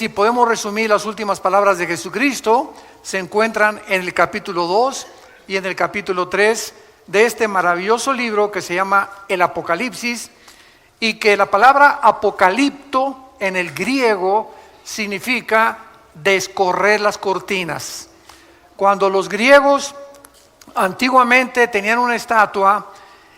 si podemos resumir las últimas palabras de Jesucristo, se encuentran en el capítulo 2 y en el capítulo 3 de este maravilloso libro que se llama el Apocalipsis, y que la palabra apocalipto en el griego significa descorrer las cortinas. Cuando los griegos antiguamente tenían una estatua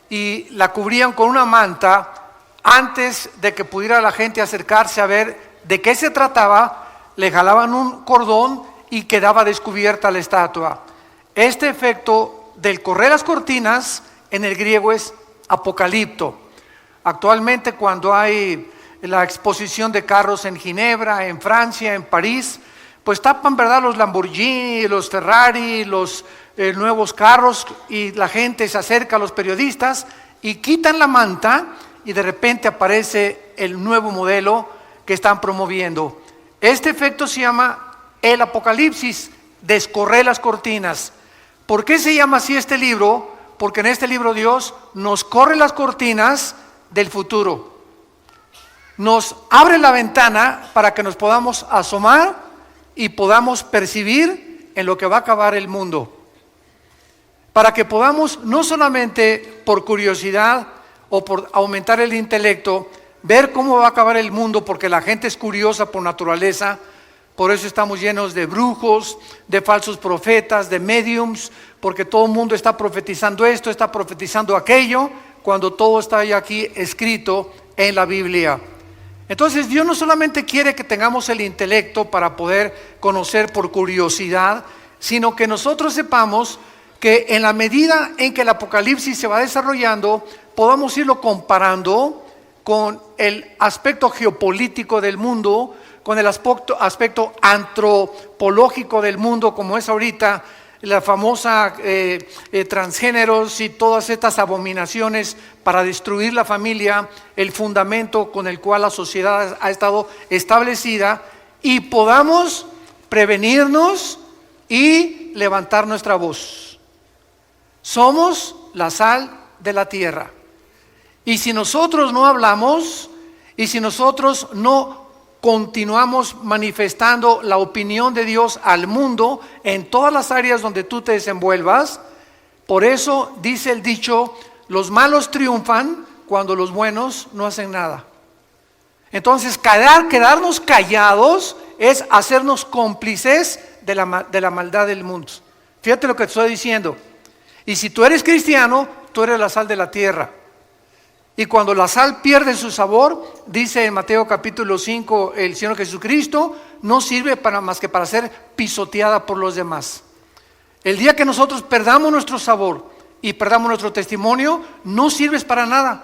y la cubrían con una manta, antes de que pudiera la gente acercarse a ver de qué se trataba, le jalaban un cordón y quedaba descubierta la estatua. Este efecto del correr las cortinas en el griego es apocalipto. Actualmente, cuando hay la exposición de carros en Ginebra, en Francia, en París, pues tapan, ¿verdad?, los Lamborghini, los Ferrari, los nuevos carros, y la gente se acerca a los periodistas y quitan la manta y de repente aparece el nuevo modelo que están promoviendo. Este efecto se llama el Apocalipsis, descorrer las cortinas. ¿Por qué se llama así este libro? Porque en este libro Dios nos corre las cortinas del futuro. Nos abre la ventana para que nos podamos asomar y podamos percibir en lo que va a acabar el mundo. Para que podamos, no solamente por curiosidad o por aumentar el intelecto, ver cómo va a acabar el mundo, porque la gente es curiosa por naturaleza. Por eso estamos llenos de brujos, de falsos profetas, de mediums, porque todo el mundo está profetizando esto, está profetizando aquello, cuando todo está ya aquí escrito en la Biblia. Entonces Dios no solamente quiere que tengamos el intelecto para poder conocer por curiosidad, sino que nosotros sepamos que en la medida en que el Apocalipsis se va desarrollando, podamos irlo comparando con el aspecto geopolítico del mundo, con el aspecto antropológico del mundo, como es ahorita la famosa transgéneros y todas estas abominaciones para destruir la familia, el fundamento con el cual la sociedad ha estado establecida, y podamos prevenirnos y levantar nuestra voz. Somos la sal de la tierra, y si nosotros no hablamos, y si nosotros no continuamos manifestando la opinión de Dios al mundo en todas las áreas donde tú te desenvuelvas, por eso dice el dicho: los malos triunfan cuando los buenos no hacen nada. Entonces quedarnos callados es hacernos cómplices de la maldad del mundo. Fíjate lo que te estoy diciendo. Y si tú eres cristiano, tú eres la sal de la tierra. Y cuando la sal pierde su sabor, dice en Mateo capítulo 5 el Señor Jesucristo, no sirve más que para ser pisoteada por los demás. El día que nosotros perdamos nuestro sabor y perdamos nuestro testimonio, no sirves para nada.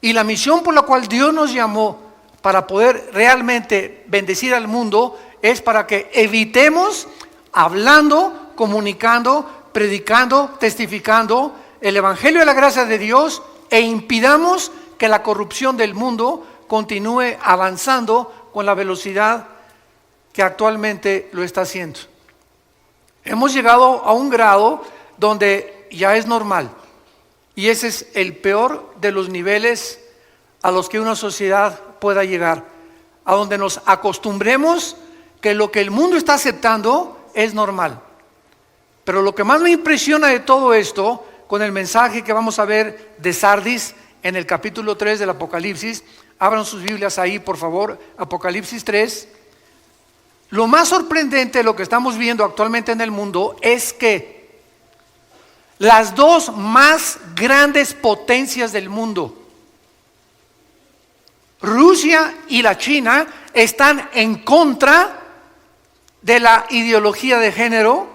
Y la misión por la cual Dios nos llamó para poder realmente bendecir al mundo es para que evitemos hablando, comunicando, predicando, testificando el Evangelio de la gracia de Dios, e impidamos que la corrupción del mundo continúe avanzando con la velocidad que actualmente lo está haciendo. Hemos llegado a un grado donde ya es normal, y ese es el peor de los niveles a los que una sociedad pueda llegar, a donde nos acostumbremos que lo que el mundo está aceptando es normal. Pero lo que más me impresiona de todo esto, con el mensaje que vamos a ver de Sardis en el capítulo 3 del Apocalipsis, abran sus Biblias ahí, por favor, Apocalipsis 3. Lo más sorprendente de lo que estamos viendo actualmente en el mundo es que las dos más grandes potencias del mundo, Rusia y la China, están en contra de la ideología de género,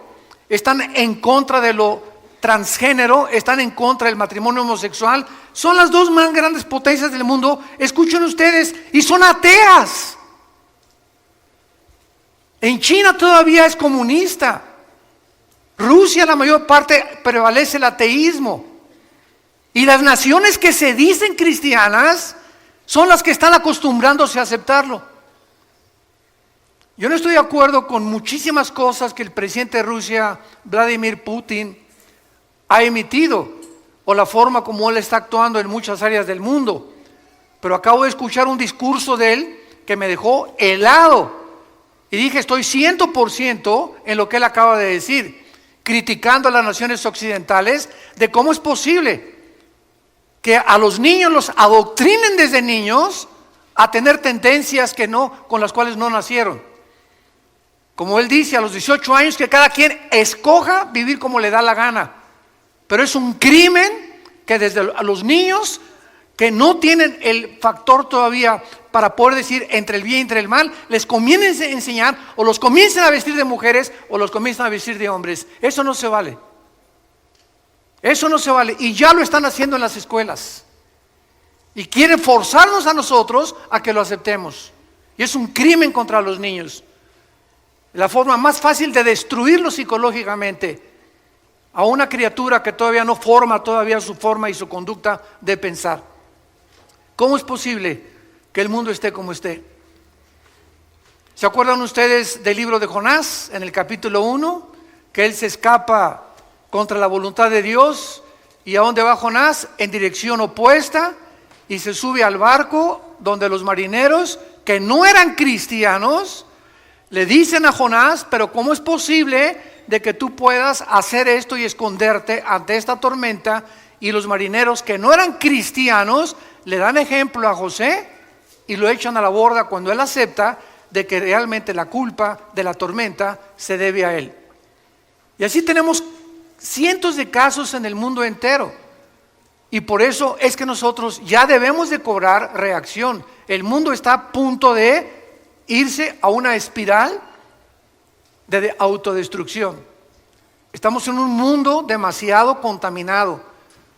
están en contra de lo transgénero, están en contra del matrimonio homosexual. Son las dos más grandes potencias del mundo, escuchen ustedes, y son ateas. En China todavía es comunista. Rusia, la mayor parte, prevalece el ateísmo. Y las naciones que se dicen cristianas son las que están acostumbrándose a aceptarlo. Yo no estoy de acuerdo con muchísimas cosas que el presidente de Rusia, Vladimir Putin, ha emitido, o la forma como él está actuando en muchas áreas del mundo. Pero acabo de escuchar un discurso de él que me dejó helado, Y dije, estoy 100% en lo que él acaba de decir, criticando a las naciones occidentales de cómo es posible que a los niños los adoctrinen desde niños a tener tendencias con las cuales no nacieron. Como él dice, a los 18 años que cada quien escoja vivir como le da la gana. Pero es un crimen que desde a los niños que no tienen el factor todavía para poder decir entre el bien y entre el mal, les comiencen a enseñar o los comiencen a vestir de mujeres o los comiencen a vestir de hombres. Eso no se vale. Eso no se vale. Y ya lo están haciendo en las escuelas. Y quieren forzarnos a nosotros a que lo aceptemos. Y es un crimen contra los niños. La forma más fácil de destruirlo psicológicamente a una criatura que todavía no forma todavía su forma y su conducta de pensar. ¿Cómo es posible que el mundo esté como esté? ¿Se acuerdan ustedes del libro de Jonás en el capítulo 1? Que él se escapa contra la voluntad de Dios. ¿Y a dónde va Jonás? En dirección opuesta, y se sube al barco donde los marineros que no eran cristianos le dicen a Jonás, pero ¿cómo es posible de que tú puedas hacer esto y esconderte ante esta tormenta? Y los marineros que no eran cristianos le dan ejemplo a José y lo echan a la borda cuando él acepta de que realmente la culpa de la tormenta se debe a él. Y así tenemos cientos de casos en el mundo entero. Y por eso es que nosotros ya debemos de cobrar reacción. El mundo está a punto de irse a una espiral de autodestrucción. Estamos en un mundo demasiado contaminado,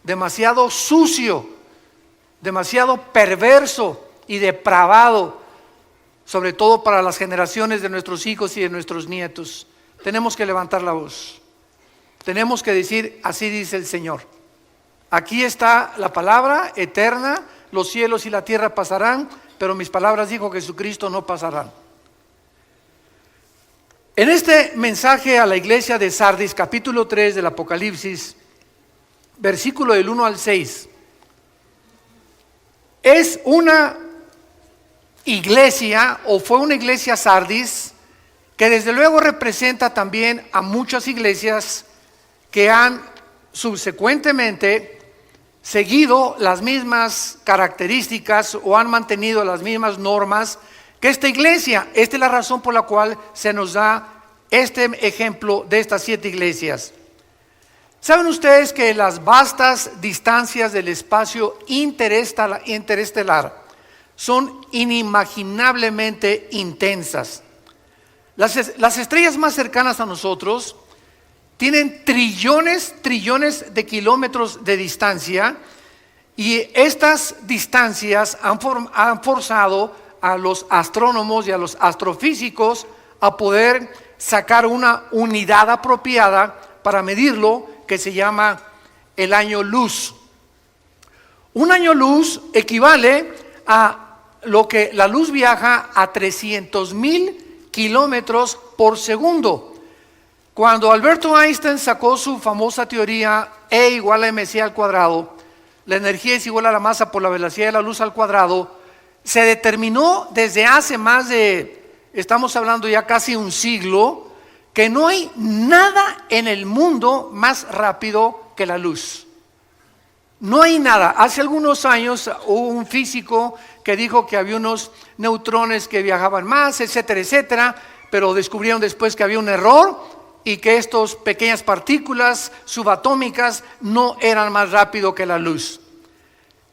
demasiado sucio, demasiado perverso y depravado, sobre todo para las generaciones de nuestros hijos y de nuestros nietos. Tenemos que levantar la voz. Tenemos que decir, así dice el Señor. Aquí está la palabra eterna, los cielos y la tierra pasarán, pero mis palabras, dijo Jesucristo, no pasarán. En este mensaje a la iglesia de Sardis, capítulo 3 del Apocalipsis, versículo del 1 al 6, es una iglesia, o fue una iglesia Sardis, que desde luego representa también a muchas iglesias que han subsecuentemente seguido las mismas características o han mantenido las mismas normas que esta iglesia. Esta es la razón por la cual se nos da este ejemplo de estas 7 iglesias. ¿Saben ustedes que las vastas distancias del espacio interestelar son inimaginablemente intensas? Las estrellas más cercanas a nosotros tienen trillones de kilómetros de distancia, y estas distancias han forzado a los astrónomos y a los astrofísicos a poder sacar una unidad apropiada para medirlo, que se llama el año luz. Un año luz equivale a lo que la luz viaja a 300,000 kilómetros por segundo. Cuando Alberto Einstein sacó su famosa teoría E igual a mc al cuadrado, la energía es igual a la masa por la velocidad de la luz al cuadrado, se determinó desde hace más de, estamos hablando ya casi un siglo, que no hay nada en el mundo más rápido que la luz. No hay nada. Hace algunos años hubo un físico que dijo que había unos neutrones que viajaban más, etcétera, etcétera, pero descubrieron después que había un error y que estas pequeñas partículas subatómicas no eran más rápido que la luz.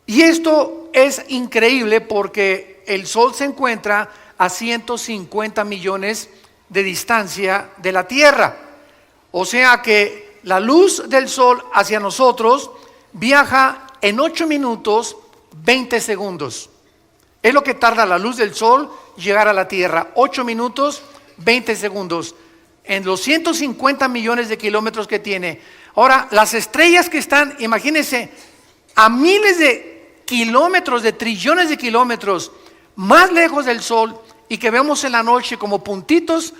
Y esto es increíble porque el Sol se encuentra a 150 millones de distancia de la Tierra. O sea que la luz del Sol hacia nosotros viaja en 8 minutos 20 segundos. Es lo que tarda la luz del Sol llegar a la Tierra, 8 minutos 20 segundos. En los 150 millones de kilómetros que tiene. Ahora, las estrellas que están, imagínense, a miles de kilómetros, de trillones de kilómetros más lejos del Sol, y que vemos en la noche como puntitos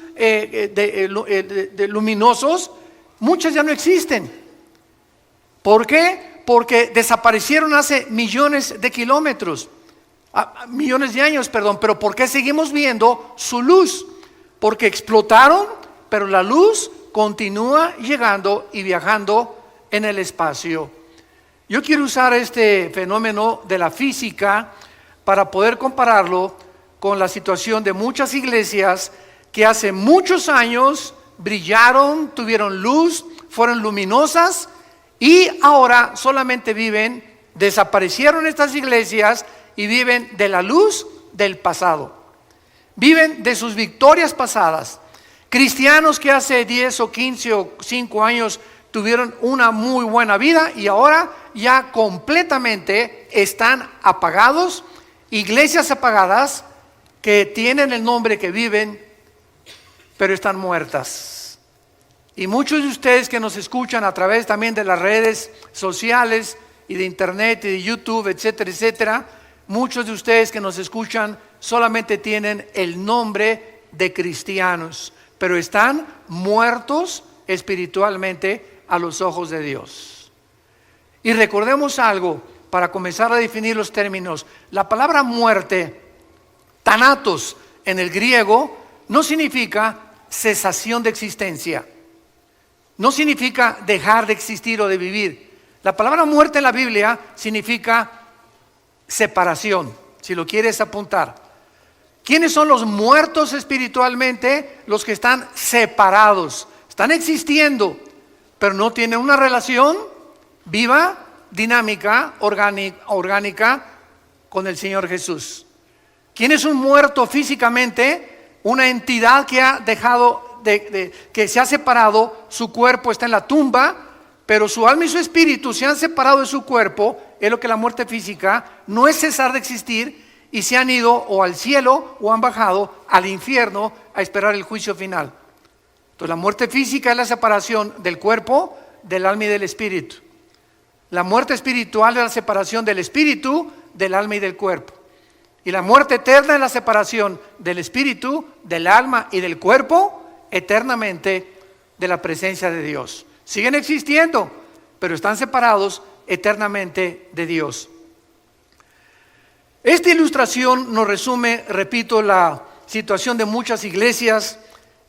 luminosos, muchas ya no existen. ¿Por qué? Porque desaparecieron hace millones de kilómetros, millones de años, perdón. Pero ¿por qué seguimos viendo su luz? porque explotaron, pero la luz continúa llegando y viajando en el espacio. Yo quiero usar este fenómeno de la física para poder compararlo con la situación de muchas iglesias que hace muchos años brillaron, tuvieron luz, fueron luminosas y ahora solamente desaparecieron estas iglesias y viven de la luz del pasado. Viven de sus victorias pasadas. Cristianos que hace 10 o 15 o 5 años tuvieron una muy buena vida y ahora ya completamente están apagados. Iglesias apagadas que tienen el nombre, que viven, pero están muertas. Y muchos de ustedes que nos escuchan a través también de las redes sociales y de internet y de YouTube, etcétera, etcétera, muchos de ustedes que nos escuchan solamente tienen el nombre de cristianos, pero están muertos espiritualmente a los ojos de Dios. Y recordemos algo para comenzar a definir los términos. La palabra muerte, thanatos en el griego, no significa cesación de existencia. No significa dejar de existir o de vivir. La palabra muerte en la Biblia significa separación, si lo quieres apuntar. ¿Quiénes son los muertos espiritualmente? Los que están separados. Están existiendo, pero no tienen una relación viva, dinámica, orgánica con el Señor Jesús. ¿Quién es un muerto físicamente? Una entidad que ha dejado, que se ha separado, su cuerpo está en la tumba, pero su alma y su espíritu se han separado de su cuerpo. Es lo que la muerte física no es cesar de existir, y se han ido o al cielo o han bajado al infierno a esperar el juicio final. Entonces la muerte física es la separación del cuerpo, del alma y del espíritu. La muerte espiritual es la separación del espíritu, del alma y del cuerpo. Y la muerte eterna es la separación del espíritu, del alma y del cuerpo eternamente de la presencia de Dios. Siguen existiendo, pero están separados eternamente de Dios. Esta ilustración nos resume, repito, la situación de muchas iglesias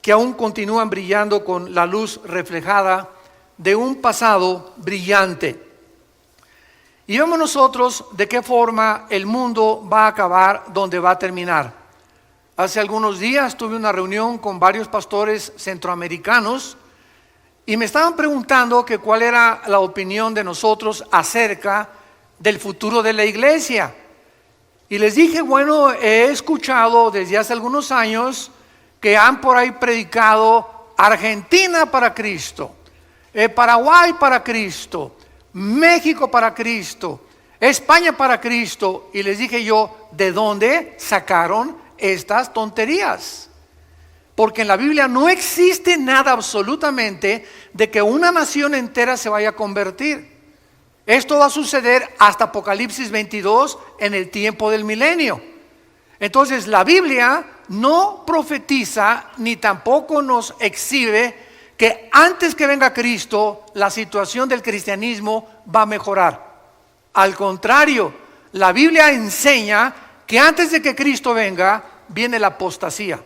que aún continúan brillando con la luz reflejada de un pasado brillante. Y vemos nosotros de qué forma el mundo va a acabar, dónde va a terminar. Hace algunos días tuve una reunión con varios pastores centroamericanos y me estaban preguntando que cuál era la opinión de nosotros acerca del futuro de la iglesia. Y les dije, bueno, he escuchado desde hace algunos años que han por ahí predicado Argentina para Cristo, Paraguay para Cristo, México para Cristo, España para Cristo. Y les dije yo, ¿de dónde sacaron estas tonterías? Porque en la Biblia no existe nada absolutamente de que una nación entera se vaya a convertir. Esto va a suceder hasta Apocalipsis 22 en el tiempo del milenio. Entonces la Biblia no profetiza ni tampoco nos exhibe que antes que venga Cristo la situación del cristianismo va a mejorar. Al contrario, la Biblia enseña que antes de que Cristo venga viene la apostasía.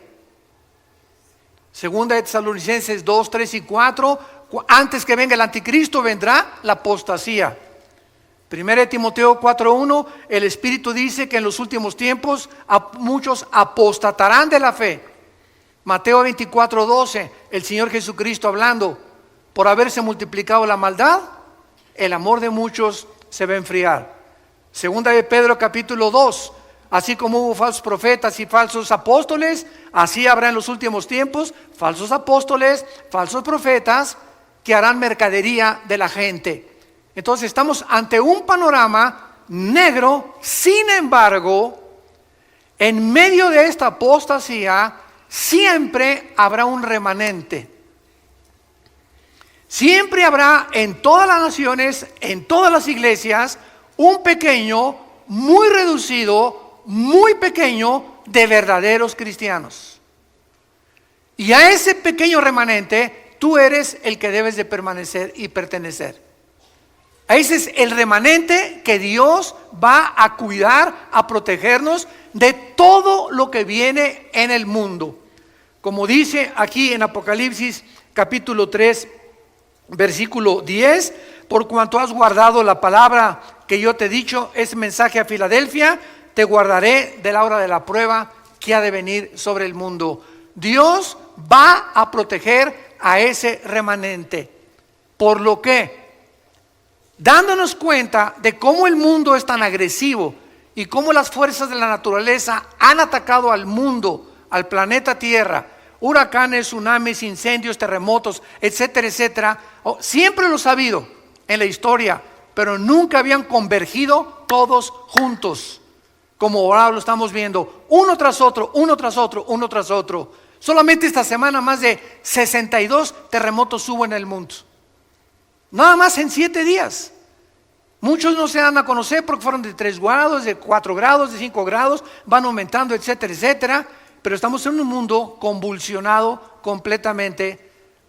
Segunda de Tesalonicenses 2, 3 y 4, antes que venga el anticristo vendrá la apostasía. Primera de Timoteo 4:1, el Espíritu dice que en los últimos tiempos muchos apostatarán de la fe. Mateo 24:12, el Señor Jesucristo hablando, por haberse multiplicado la maldad, el amor de muchos se va a enfriar. Segunda de Pedro capítulo 2, así como hubo falsos profetas y falsos apóstoles, así habrá en los últimos tiempos falsos apóstoles, falsos profetas que harán mercadería de la gente. Entonces estamos ante un panorama negro. Sin embargo, en medio de esta apostasía siempre habrá un remanente. Siempre habrá en todas las naciones, en todas las iglesias, un pequeño, muy reducido, muy pequeño de verdaderos cristianos. Y a ese pequeño remanente tú eres el que debes de permanecer y pertenecer. Ese es el remanente que Dios va a cuidar, a protegernos de todo lo que viene en el mundo. como dice aquí en Apocalipsis capítulo 3, versículo 10, por cuanto has guardado la palabra que yo te he dicho, es mensaje a Filadelfia, te guardaré de la hora de la prueba que ha de venir sobre el mundo. Dios va a proteger a ese remanente. Por lo que, dándonos cuenta de cómo el mundo es tan agresivo y cómo las fuerzas de la naturaleza han atacado al mundo, al planeta Tierra, huracanes, tsunamis, incendios, terremotos, etcétera, etcétera, siempre los ha habido en la historia, pero nunca habían convergido todos juntos, como ahora lo estamos viendo, uno tras otro, uno tras otro, uno tras otro. Solamente esta semana más de 62 terremotos hubo en el mundo, nada más en 7 días. Muchos no se dan a conocer porque fueron de 3 grados, de 4 grados, de 5 grados, van aumentando, etcétera, etcétera. Pero estamos en un mundo convulsionado completamente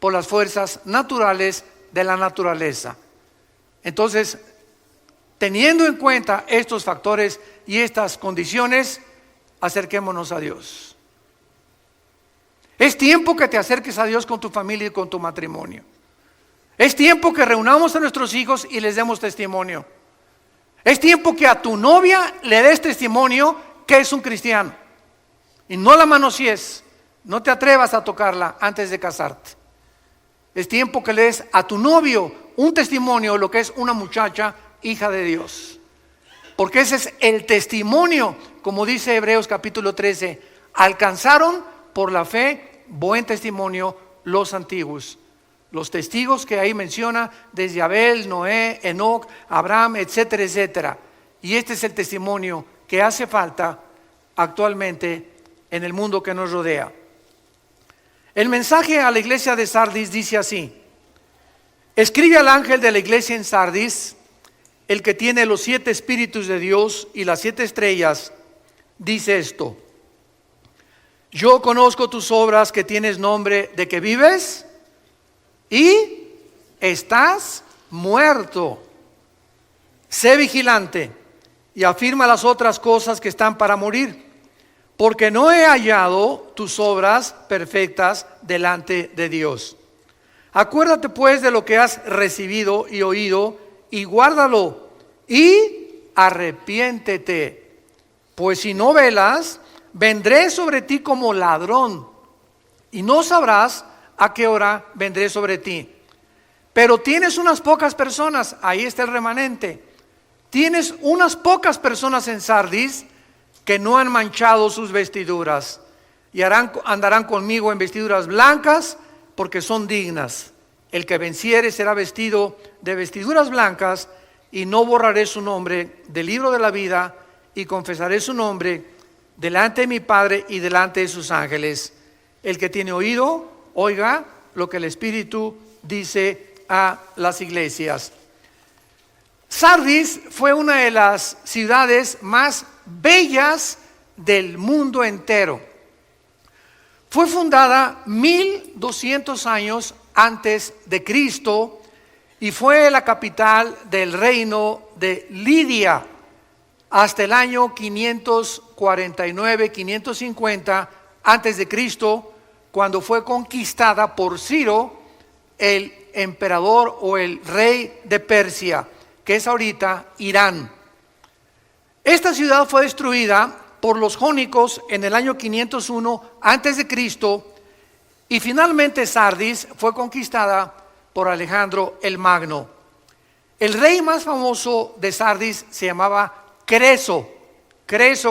por las fuerzas naturales de la naturaleza. Entonces, teniendo en cuenta estos factores y estas condiciones, acerquémonos a Dios. Es tiempo que te acerques a Dios con tu familia y con tu matrimonio. Es tiempo que reunamos a nuestros hijos y les demos testimonio. Es tiempo que a tu novia le des testimonio que es un cristiano. Y no la manosees, no te atrevas a tocarla antes de casarte. Es tiempo que le des a tu novio un testimonio de lo que es una muchacha hija de Dios. Porque ese es el testimonio, como dice Hebreos capítulo 13, alcanzaron por la fe buen testimonio los antiguos. Los testigos que ahí menciona desde Abel, Noé, Enoc, Abraham, etcétera, etcétera. Y este es el testimonio que hace falta actualmente en el mundo que nos rodea. El mensaje a la iglesia de Sardis dice así: escribe al ángel de la iglesia en Sardis, el que tiene los 7 espíritus de Dios y las 7 estrellas, dice esto: yo conozco tus obras, que tienes nombre de que vives y estás muerto. Sé vigilante y afirma las otras cosas que están para morir, porque no he hallado tus obras perfectas delante de Dios. Acuérdate pues de lo que has recibido y oído, y guárdalo, y arrepiéntete. Pues si no velas, vendré sobre ti como ladrón, y no sabrás a qué hora vendré sobre ti. Pero tienes unas pocas personas, ahí está el remanente. Tienes unas pocas personas en Sardis que no han manchado sus vestiduras, y andarán conmigo en vestiduras blancas, porque son dignas. El que venciere será vestido de vestiduras blancas, y no borraré su nombre del libro de la vida, y confesaré su nombre delante de mi Padre y delante de sus ángeles. El que tiene oído, oiga lo que el Espíritu dice a las iglesias. Sardis fue una de las ciudades más bellas del mundo entero. Fue fundada 1200 años antes de Cristo y fue la capital del reino de Lidia hasta el año 549, 550 antes de Cristo, cuando fue conquistada por Ciro, el emperador o el rey de Persia, que es ahorita Irán. Esta ciudad fue destruida por los jónicos en el año 501 antes de Cristo, y finalmente Sardis fue conquistada por Alejandro el Magno. El rey más famoso de Sardis se llamaba Creso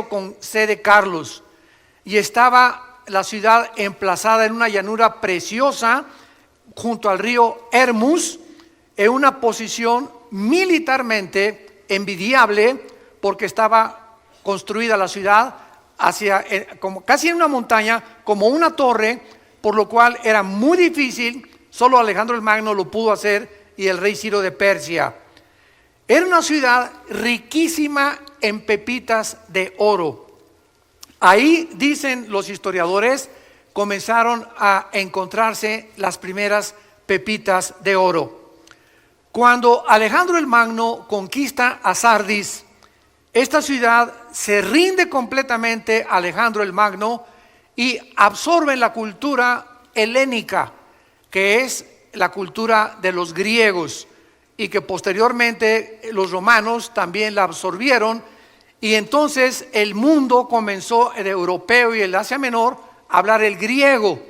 con C de Carlos, y estaba la ciudad emplazada en una llanura preciosa junto al río Hermus, en una posición militarmente envidiable, porque estaba construida la ciudad como casi en una montaña, como una torre, por lo cual era muy difícil. Solo Alejandro el Magno lo pudo hacer, y el rey Ciro de Persia. Era una ciudad riquísima en pepitas de oro. Ahí, dicen los historiadores, comenzaron a encontrarse las primeras pepitas de oro. Cuando Alejandro el Magno conquista a Sardis, esta ciudad se rinde completamente a Alejandro el Magno, y absorben la cultura helénica, que es la cultura de los griegos, y que posteriormente los romanos también la absorbieron, y entonces el mundo comenzó, el europeo y el Asia Menor, a hablar el griego.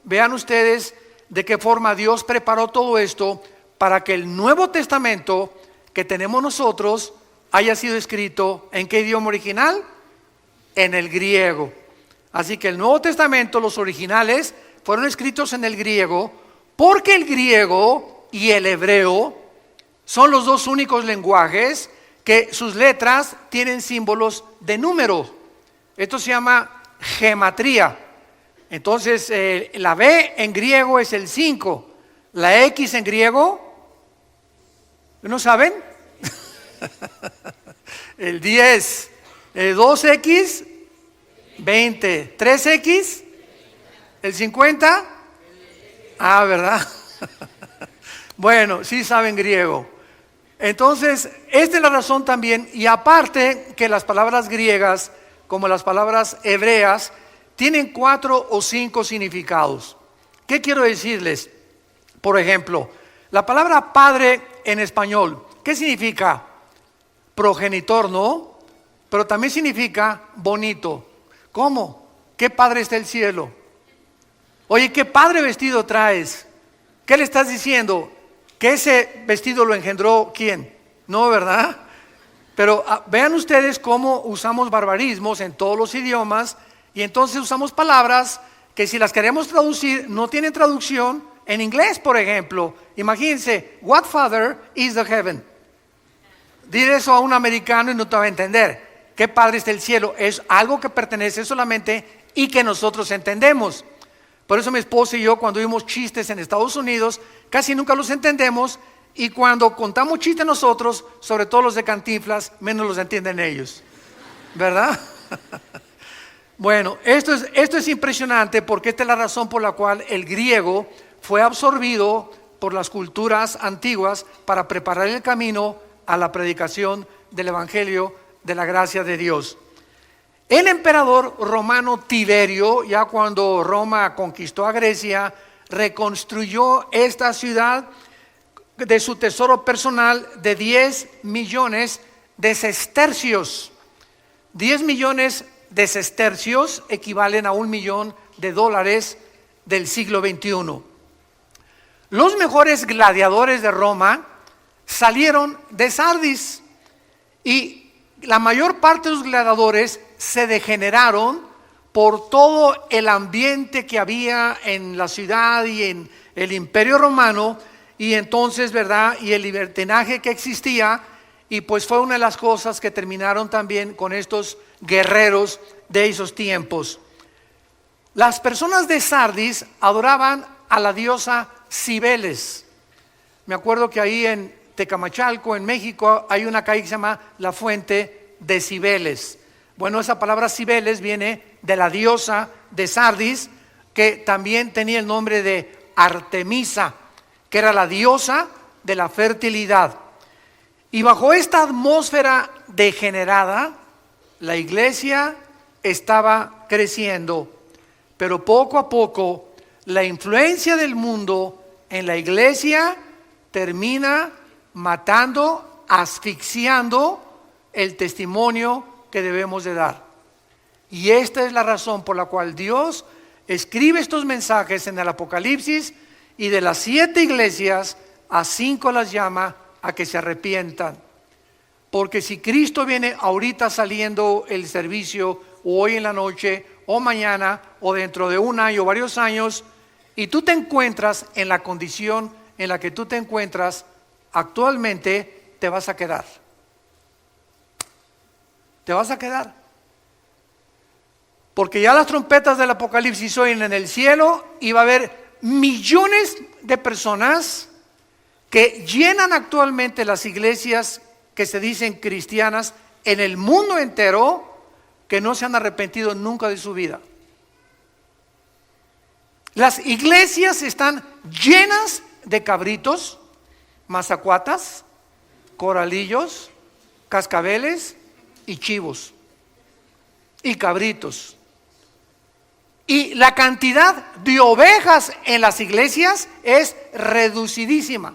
Vean ustedes de qué forma Dios preparó todo esto para que el Nuevo Testamento que tenemos nosotros haya sido escrito ¿en qué idioma original? En el griego. Así que el Nuevo Testamento, los originales, fueron escritos en el griego, porque el griego y el hebreo son los dos únicos lenguajes que sus letras tienen símbolos de número. Esto se llama gematría. Entonces, la B en griego es el 5, la X en griego, ¿no saben? El 10, 2X, 20, 3X, el 50, ¿verdad? Bueno, sí saben griego. Entonces, esta es la razón también, y aparte que las palabras griegas, como las palabras hebreas, tienen 4 o 5 significados. ¿Qué quiero decirles? Por ejemplo, la palabra padre en español, ¿qué significa? Progenitor, ¿no? Pero también significa bonito. ¿Cómo? ¿Qué padre está el cielo? Oye, ¿qué padre vestido traes? ¿Qué le estás diciendo? ¿Que ese vestido lo engendró quién? No, ¿verdad? Pero vean ustedes cómo usamos barbarismos en todos los idiomas, y entonces usamos palabras que si las queremos traducir no tienen traducción. En inglés, por ejemplo, imagínense, what father is the heaven? Dile eso a un americano y no te va a entender. ¿Qué padre está el cielo? Es algo que pertenece solamente y que nosotros entendemos. Por eso mi esposa y yo, cuando oímos chistes en Estados Unidos, casi nunca los entendemos, y cuando contamos chistes nosotros, sobre todo los de Cantinflas, menos los entienden ellos, ¿verdad? Bueno, esto es impresionante, porque esta es la razón por la cual el griego fue absorbido por las culturas antiguas para preparar el camino a la predicación del Evangelio de la gracia de Dios. El emperador romano Tiberio, ya cuando Roma conquistó a Grecia, reconstruyó esta ciudad de su tesoro personal de 10 millones de sestercios. 10 millones de sestercios equivalen a $1 millón del siglo XXI. Los mejores gladiadores de Roma salieron de Sardis, y la mayor parte de los gladiadores se degeneraron por todo el ambiente que había en la ciudad y en el Imperio Romano, y entonces, ¿verdad? Y el libertinaje que existía, y pues fue una de las cosas que terminaron también con estos guerreros de esos tiempos. Las personas de Sardis adoraban a la diosa Cibeles. Me acuerdo que ahí en Tecamachalco, en México, hay una calle que se llama La Fuente de Cibeles. Bueno, esa palabra Cibeles viene de la diosa de Sardis, que también tenía el nombre de Artemisa, que era la diosa de la fertilidad. Y bajo esta atmósfera degenerada, la iglesia estaba creciendo, pero poco a poco la influencia del mundo en la iglesia termina matando, asfixiando el testimonio que debemos de dar. Y esta es la razón por la cual Dios escribe estos mensajes en el Apocalipsis, y de las 7 iglesias a 5 las llama a que se arrepientan. Porque si Cristo viene ahorita saliendo el servicio, o hoy en la noche, o mañana, o dentro de un año o varios años, y tú te encuentras en la condición en la que tú te encuentras actualmente, te vas a quedar. Te vas a quedar. Porque ya las trompetas del Apocalipsis oyen en el cielo, y va a haber millones de personas que llenan actualmente las iglesias que se dicen cristianas en el mundo entero, que no se han arrepentido nunca de su vida. Las iglesias están llenas de cabritos, mazacuatas, coralillos, cascabeles y chivos y cabritos. Y la cantidad de ovejas en las iglesias es reducidísima.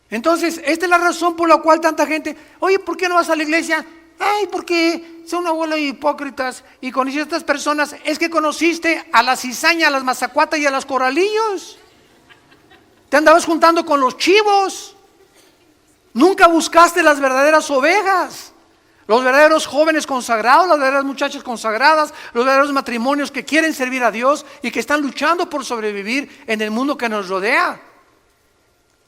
Entonces, esta es la razón por la cual tanta gente, oye, ¿por qué no vas a la iglesia? Ay, porque son una bola de hipócritas. Y conociste a estas personas, es que conociste a la cizaña, a las mazacuatas y a los coralillos. Te andabas juntando con los chivos. Nunca buscaste las verdaderas ovejas, los verdaderos jóvenes consagrados, las verdaderas muchachas consagradas, los verdaderos matrimonios que quieren servir a Dios y que están luchando por sobrevivir en el mundo que nos rodea.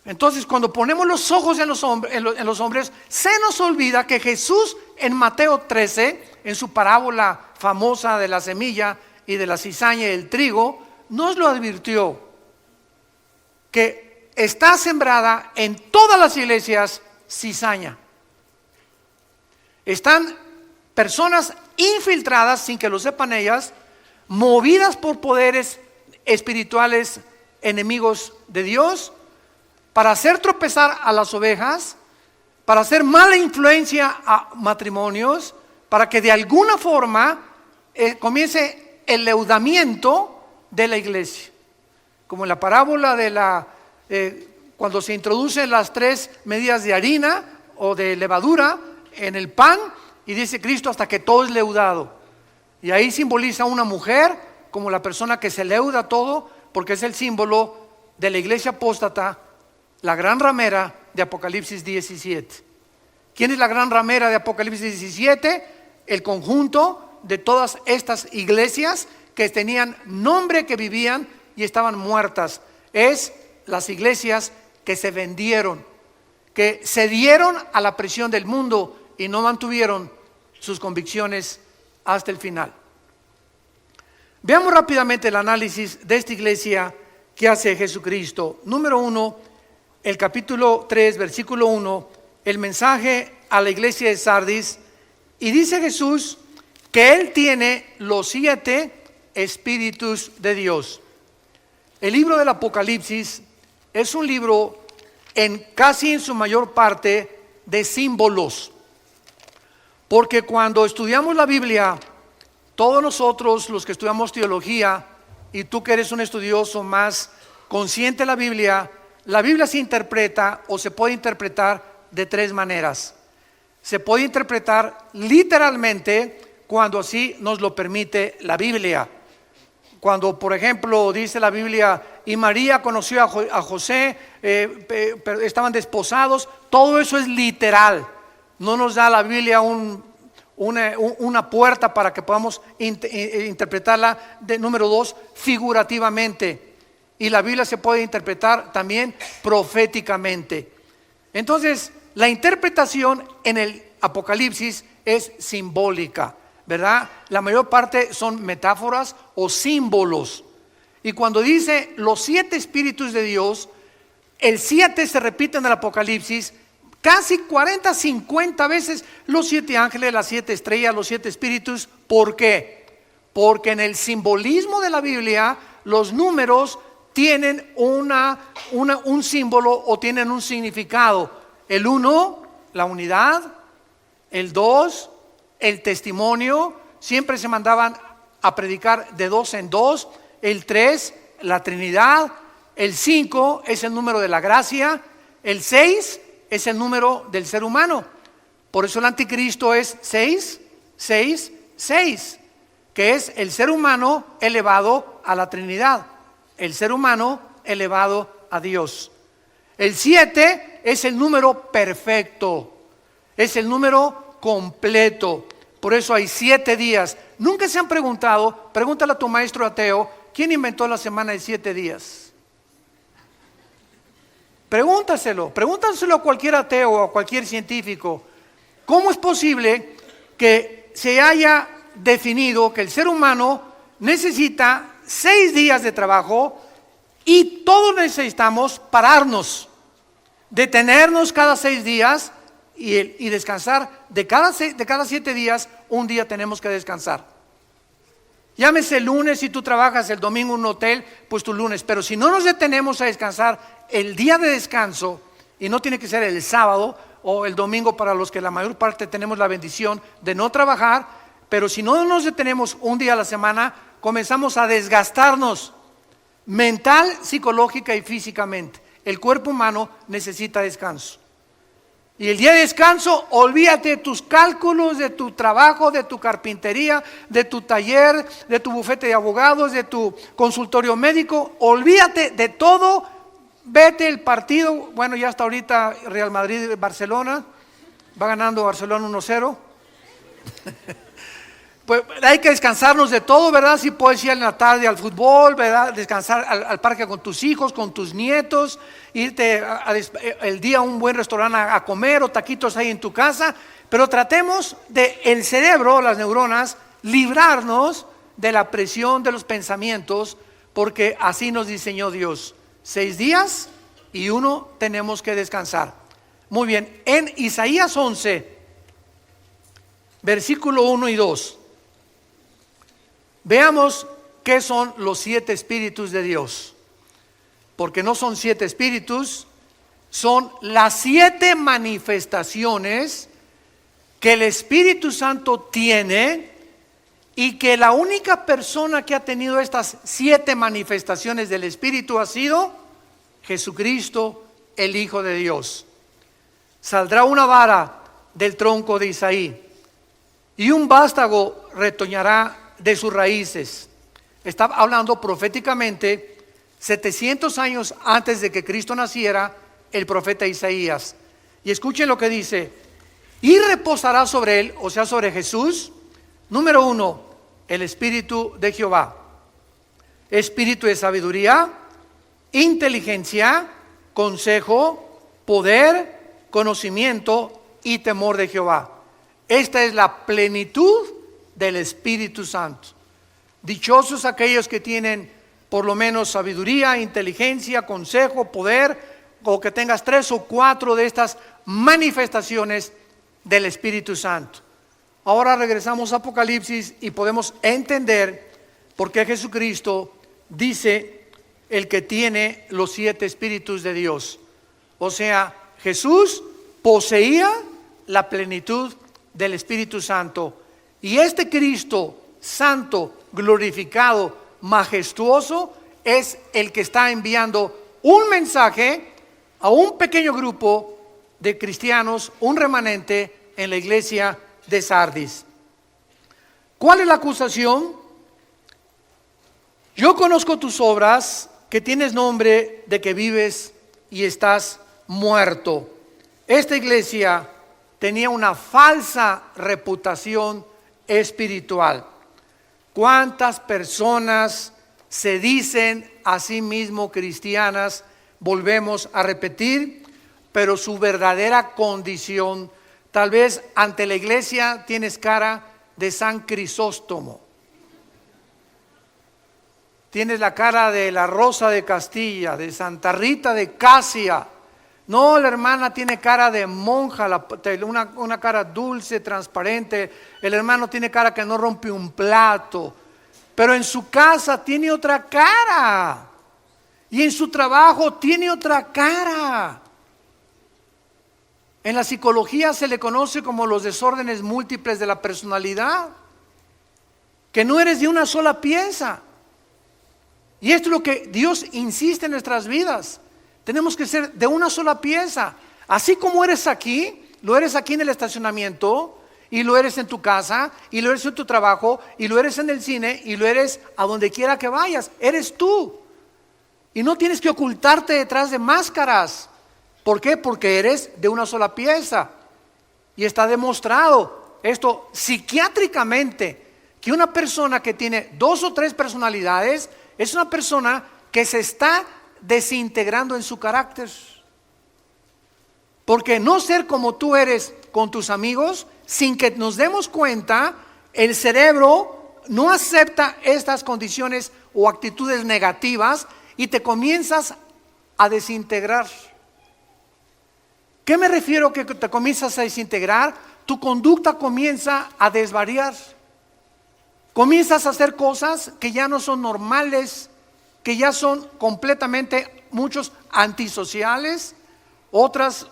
Entonces, cuando ponemos los ojos en los hombres, se nos olvida que Jesús en Mateo 13, en su parábola famosa de la semilla y de la cizaña y el trigo, nos lo advirtió, que está sembrada en todas las iglesias cizaña. Están personas infiltradas, sin que lo sepan ellas, movidas por poderes espirituales enemigos de Dios, para hacer tropezar a las ovejas, para hacer mala influencia a matrimonios, para que de alguna forma comience el leudamiento de la iglesia. Como en la parábola de cuando se introducen las 3 medidas de harina o de levadura en el pan, y dice Cristo hasta que todo es leudado. Y ahí simboliza a una mujer como la persona que se leuda todo, porque es el símbolo de la iglesia apóstata, la gran ramera de Apocalipsis 17. ¿Quién es la gran ramera de Apocalipsis 17? El conjunto de todas estas iglesias que tenían nombre, que vivían y estaban muertas. Es las iglesias que se vendieron, que cedieron a la presión del mundo y no mantuvieron sus convicciones hasta el final. Veamos rápidamente el análisis de esta iglesia que hace Jesucristo. Número 1, el capítulo 3, versículo 1, el mensaje a la iglesia de Sardis, y dice Jesús que Él tiene los 7 espíritus de Dios. El libro del Apocalipsis es un libro casi en su mayor parte de símbolos, porque cuando estudiamos la Biblia, todos nosotros los que estudiamos teología, y tú que eres un estudioso más consciente de la Biblia se interpreta o se puede interpretar de 3 maneras. Se puede interpretar literalmente cuando así nos lo permite la Biblia. Cuando, por ejemplo, dice la Biblia, y María conoció a José, estaban desposados, todo eso es literal. No nos da la Biblia una puerta para que podamos interpretarla, número 2, figurativamente. Y la Biblia se puede interpretar también proféticamente. Entonces, la interpretación en el Apocalipsis es simbólica, ¿verdad? La mayor parte son metáforas o símbolos. Y cuando dice los 7 espíritus de Dios, el 7 se repite en el Apocalipsis casi 40, 50 veces. Los 7 ángeles, las 7 estrellas, los 7 espíritus. ¿Por qué? Porque en el simbolismo de la Biblia, los números tienen un símbolo o tienen un significado. El 1, la unidad. El 2, el testimonio. Siempre se mandaban a predicar de 2 en 2. El 3, la Trinidad. El 5 es el número de la gracia. El 6 es el número del ser humano. Por eso el anticristo es 6, 6, 6, que es el ser humano elevado a la Trinidad, el ser humano elevado a Dios. El 7 es el número perfecto, es el número completo. Por eso hay 7 días. Nunca se han preguntado, pregúntale a tu maestro ateo, ¿quién inventó la semana de 7 días? Pregúntaselo a cualquier ateo o a cualquier científico. ¿Cómo es posible que se haya definido que el ser humano necesita 6 días de trabajo y todos necesitamos pararnos, detenernos cada 6 días y descansar? De cada 7 días, un día tenemos que descansar. Llámese el lunes, si tú trabajas el domingo en un hotel, pues tu lunes. Pero si no nos detenemos a descansar, el día de descanso, y no tiene que ser el sábado o el domingo para los que la mayor parte tenemos la bendición de no trabajar, Pero si no nos detenemos un día a la semana, comenzamos a desgastarnos mental, psicológica y físicamente. El cuerpo humano necesita descanso. Y el día de descanso, olvídate de tus cálculos, de tu trabajo, de tu carpintería, de tu taller, de tu bufete de abogados, de tu consultorio médico. Olvídate de todo. Vete el partido. Bueno, ya hasta ahorita Real Madrid-Barcelona. Va ganando Barcelona 1-0. Pues hay que descansarnos de todo, ¿verdad? Si puedes ir en la tarde al fútbol, ¿verdad? Descansar al parque con tus hijos, con tus nietos, irte el día a un buen restaurante a comer o taquitos ahí en tu casa. Pero tratemos de el cerebro, las neuronas, librarnos de la presión de los pensamientos, porque así nos diseñó Dios. 6 días y 1 tenemos que descansar. Muy bien, en Isaías 11, versículo 1 y 2. Veamos qué son los 7 espíritus de Dios. Porque no son 7 espíritus, son las 7 manifestaciones que el Espíritu Santo tiene, y que la única persona que ha tenido estas 7 manifestaciones del Espíritu ha sido Jesucristo, el Hijo de Dios. Saldrá una vara del tronco de Isaí, y un vástago retoñará de sus raíces. Está hablando proféticamente 700 años antes de que Cristo naciera, el profeta Isaías. Y escuchen lo que dice: y reposará sobre él, o sea, sobre Jesús, número 1, el Espíritu de Jehová, espíritu de sabiduría, inteligencia, consejo, poder, conocimiento y temor de Jehová. Esta es la plenitud del Espíritu Santo. Dichosos aquellos que tienen por lo menos sabiduría, inteligencia, consejo, poder, o que tengas 3 o 4 de estas manifestaciones del Espíritu Santo. Ahora regresamos a Apocalipsis y podemos entender por qué Jesucristo dice el que tiene los 7 espíritus de Dios. O sea, Jesús poseía la plenitud del Espíritu Santo. Y este Cristo santo, glorificado, majestuoso, es el que está enviando un mensaje a un pequeño grupo de cristianos, un remanente en la iglesia de Sardis. ¿Cuál es la acusación? Yo conozco tus obras, que tienes nombre de que vives y estás muerto. Esta iglesia tenía una falsa reputación espiritual. ¿Cuántas personas se dicen a sí mismo cristianas? Volvemos a repetir, pero su verdadera condición, tal vez ante la iglesia tienes cara de San Crisóstomo, tienes la cara de la Rosa de Castilla, de Santa Rita de Casia. No, la hermana tiene cara de monja, una cara dulce, transparente. El hermano tiene cara que no rompe un plato, pero en su casa tiene otra cara, y en su trabajo tiene otra cara. En la psicología se le conoce como los desórdenes múltiples de la personalidad, que no eres de una sola pieza. Y esto es lo que Dios insiste en nuestras vidas. Tenemos que ser de una sola pieza. Así como eres aquí, lo eres aquí en el estacionamiento, y lo eres en tu casa, y lo eres en tu trabajo, y lo eres en el cine, y lo eres a donde quiera que vayas. Eres tú. Y no tienes que ocultarte detrás de máscaras. ¿Por qué? Porque eres de una sola pieza. Y está demostrado esto psiquiátricamente, que una persona que tiene 2 o 3 personalidades es una persona que se está desintegrando en su carácter. Porque no ser como tú eres con tus amigos, sin que nos demos cuenta, el cerebro no acepta estas condiciones o actitudes negativas y te comienzas a desintegrar. ¿Qué me refiero que te comienzas a desintegrar? Tu conducta comienza a desvariar. Comienzas a hacer cosas que ya no son normales, que ya son completamente, muchos antisociales, otras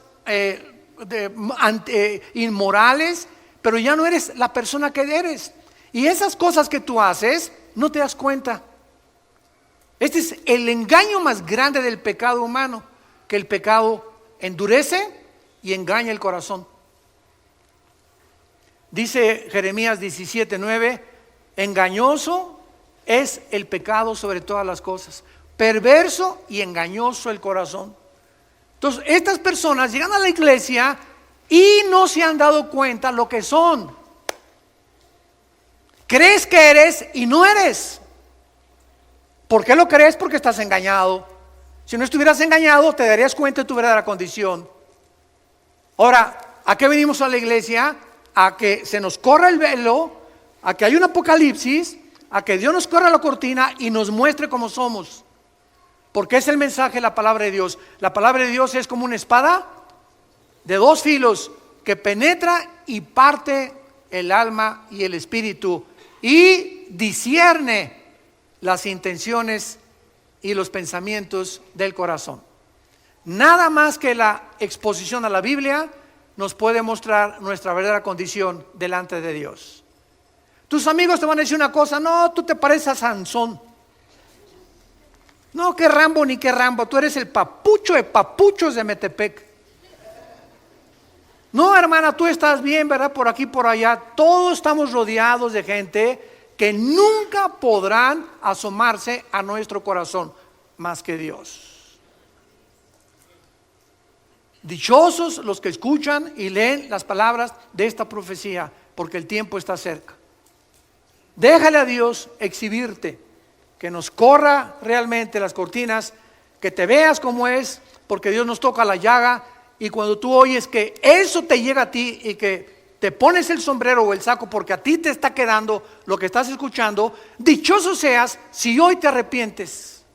inmorales, pero ya no eres la persona que eres. Y esas cosas que tú haces, no te das cuenta. Este es el engaño más grande del pecado humano, que el pecado endurece y engaña el corazón. Dice Jeremías 17:9, engañoso es el pecado sobre todas las cosas, perverso y engañoso el corazón. Entonces, estas personas llegan a la iglesia y no se han dado cuenta lo que son. Crees que eres y no eres. ¿Por qué lo crees? Porque estás engañado. Si no estuvieras engañado, te darías cuenta de tu verdadera condición. Ahora, ¿a qué venimos a la iglesia? A que se nos corra el velo, a que hay un apocalipsis, a que Dios nos corra la cortina y nos muestre cómo somos. Porque es el mensaje de la palabra de Dios. La palabra de Dios es como una espada de dos filos que penetra y parte el alma y el espíritu y discierne las intenciones y los pensamientos del corazón. Nada más que la exposición a la Biblia nos puede mostrar nuestra verdadera condición delante de Dios. Tus amigos te van a decir una cosa: no, tú te pareces a Sansón. No, que Rambo ni que Rambo, tú eres el papucho de papuchos de Metepec. No, hermana, tú estás bien, ¿verdad? Por aquí, por allá. Todos estamos rodeados de gente que nunca podrán asomarse a nuestro corazón más que Dios. Dichosos los que escuchan y leen las palabras de esta profecía, porque el tiempo está cerca. Déjale a Dios exhibirte, que nos corra realmente las cortinas, que te veas como es, porque Dios nos toca la llaga. Y cuando tú oyes que eso te llega a ti y que te pones el sombrero o el saco porque a ti te está quedando lo que estás escuchando, dichoso seas si hoy te arrepientes.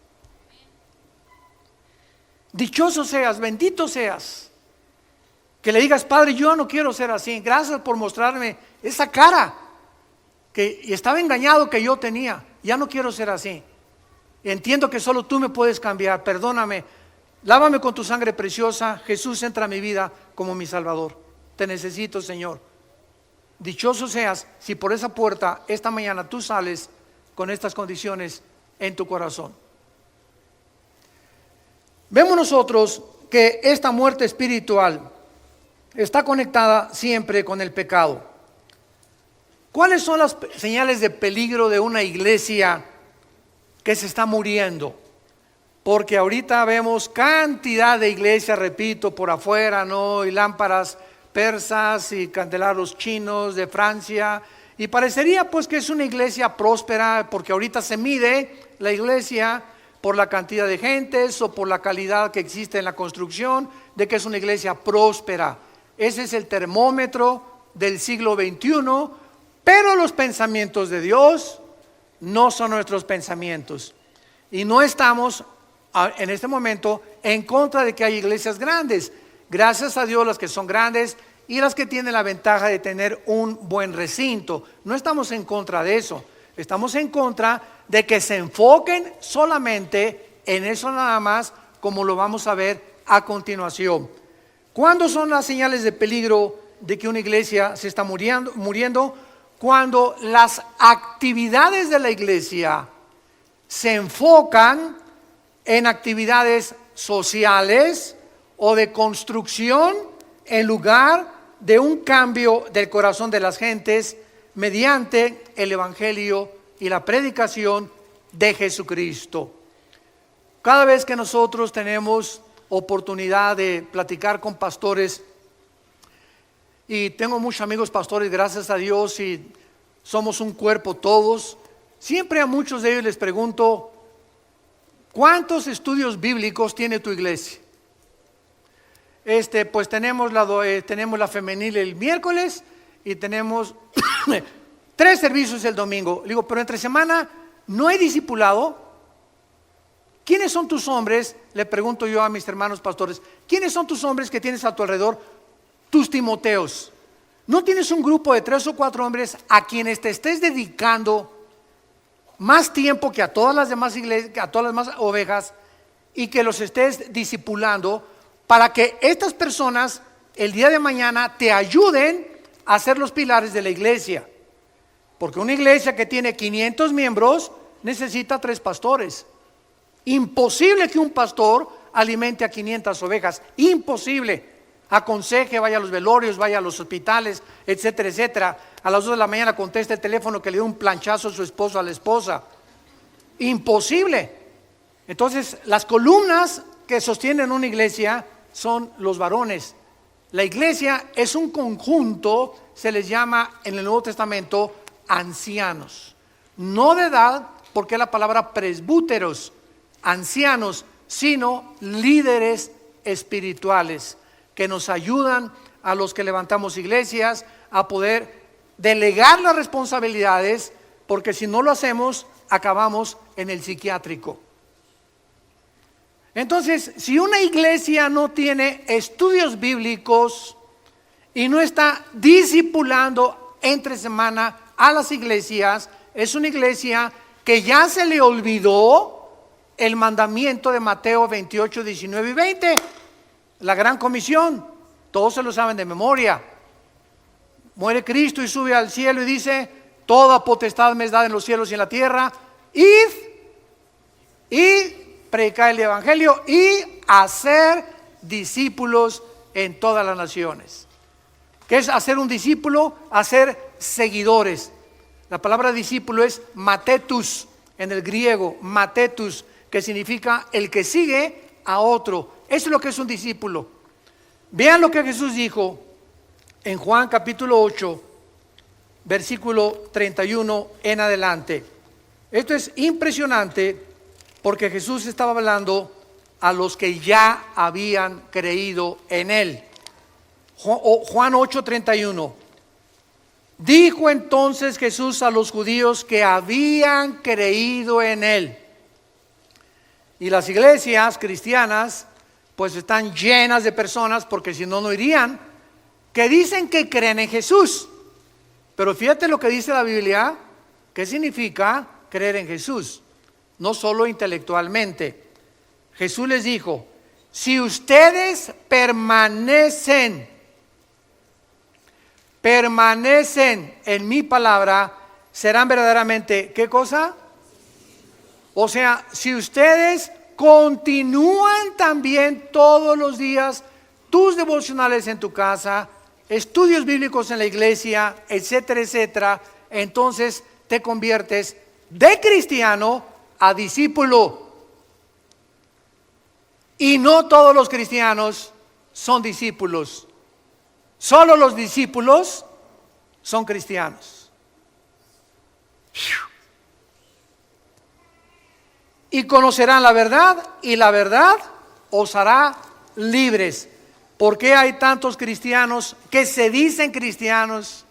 Dichoso seas, bendito seas, que le digas: Padre, yo no quiero ser así, gracias por mostrarme esa cara que estaba engañado que yo tenía, ya no quiero ser así, entiendo que solo tú me puedes cambiar, perdóname, lávame con tu sangre preciosa, Jesús, entra a mi vida como mi Salvador, te necesito, Señor. Dichoso seas si por esa puerta esta mañana tú sales con estas condiciones en tu corazón. Vemos nosotros que esta muerte espiritual está conectada siempre con el pecado. ¿Cuáles son las señales de peligro de una iglesia que se está muriendo? Porque ahorita vemos cantidad de iglesias, repito, por afuera, ¿no? Y lámparas persas y candelabros chinos de Francia, y parecería pues que es una iglesia próspera, porque ahorita se mide la iglesia por la cantidad de gentes o por la calidad que existe en la construcción, de que es una iglesia próspera. Ese es el termómetro del siglo XXI, pero los pensamientos de Dios no son nuestros pensamientos, y no estamos en este momento en contra de que hay iglesias grandes. Gracias a Dios, las que son grandes y las que tienen la ventaja de tener un buen recinto. No estamos en contra de eso. Estamos en contra de que se enfoquen solamente en eso nada más, como lo vamos a ver a continuación. ¿Cuándo son las señales de peligro de que una iglesia se está muriendo? Cuando las actividades de la iglesia se enfocan en actividades sociales o de construcción en lugar de un cambio del corazón de las gentes mediante el evangelio y la predicación de Jesucristo. Cada vez que nosotros tenemos oportunidad de platicar con pastores, y tengo muchos amigos pastores, gracias a Dios, y somos un cuerpo todos, siempre a muchos de ellos les pregunto: ¿cuántos estudios bíblicos tiene tu iglesia? Pues tenemos la femenil el miércoles y tenemos 3 servicios el domingo. Le digo: pero entre semana no hay discipulado. ¿Quiénes son tus hombres? Le pregunto yo a mis hermanos pastores: ¿quiénes son tus hombres que tienes a tu alrededor? Tus Timoteos. ¿No tienes un grupo de 3 o 4 hombres a quienes te estés dedicando más tiempo que a todas las demás iglesias, que a todas las demás ovejas, y que los estés discipulando para que estas personas el día de mañana te ayuden a ser los pilares de la iglesia? Porque una iglesia que tiene 500 miembros necesita 3 pastores. Imposible que un pastor alimente a 500 ovejas. Imposible. Aconseje, vaya a los velorios, vaya a los hospitales, etcétera, etcétera. A las 2 de la mañana contesta el teléfono que le dio un planchazo a su esposo, a la esposa. Imposible. Entonces, las columnas que sostienen una iglesia son los varones. La iglesia es un conjunto, se les llama en el Nuevo Testamento ancianos. No de edad, porque es la palabra presbúteros, ancianos, sino líderes espirituales que nos ayudan a los que levantamos iglesias a poder delegar las responsabilidades, porque si no lo hacemos, acabamos en el psiquiátrico. Entonces, si una iglesia no tiene estudios bíblicos y no está discipulando entre semana a las iglesias, es una iglesia que ya se le olvidó el mandamiento de Mateo 28, 19 y 20, la gran comisión. Todos se lo saben de memoria. Muere Cristo y sube al cielo y dice: toda potestad me es dada en los cielos y en la tierra. Id y predicar el evangelio y hacer discípulos en todas las naciones. ¿Qué es hacer un discípulo? Hacer seguidores. La palabra discípulo es matetus en el griego, matetus, que significa el que sigue a otro. Eso es lo que es un discípulo. Vean lo que Jesús dijo en Juan capítulo 8, versículo 31 en adelante. Esto es impresionante porque Jesús estaba hablando a los que ya habían creído en Él. Juan 8, 31. Dijo entonces Jesús a los judíos que habían creído en Él. Y las iglesias cristianas pues están llenas de personas, porque si no, no irían, que dicen que creen en Jesús. Pero fíjate lo que dice la Biblia. ¿Qué significa creer en Jesús? No solo intelectualmente. Jesús les dijo: si ustedes permanecen en mi palabra, serán verdaderamente, ¿qué cosa? O sea, si ustedes continúan también todos los días tus devocionales en tu casa, estudios bíblicos en la iglesia, etcétera, etcétera, entonces te conviertes de cristiano a discípulo. Y no todos los cristianos son discípulos. Solo los discípulos son cristianos. Y conocerán la verdad, y la verdad os hará libres. ¿Por qué hay tantos cristianos que se dicen cristianos,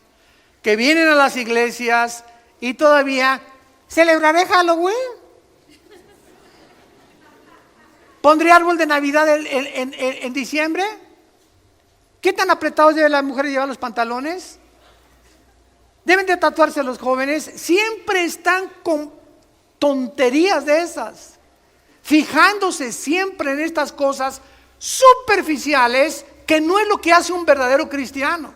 que vienen a las iglesias y todavía celebraré Halloween? ¿Pondré árbol de Navidad en diciembre? ¿Qué tan apretados deben las mujeres llevar los pantalones? Deben de tatuarse los jóvenes. Siempre están con tonterías de esas, fijándose siempre en estas cosas superficiales que no es lo que hace un verdadero cristiano.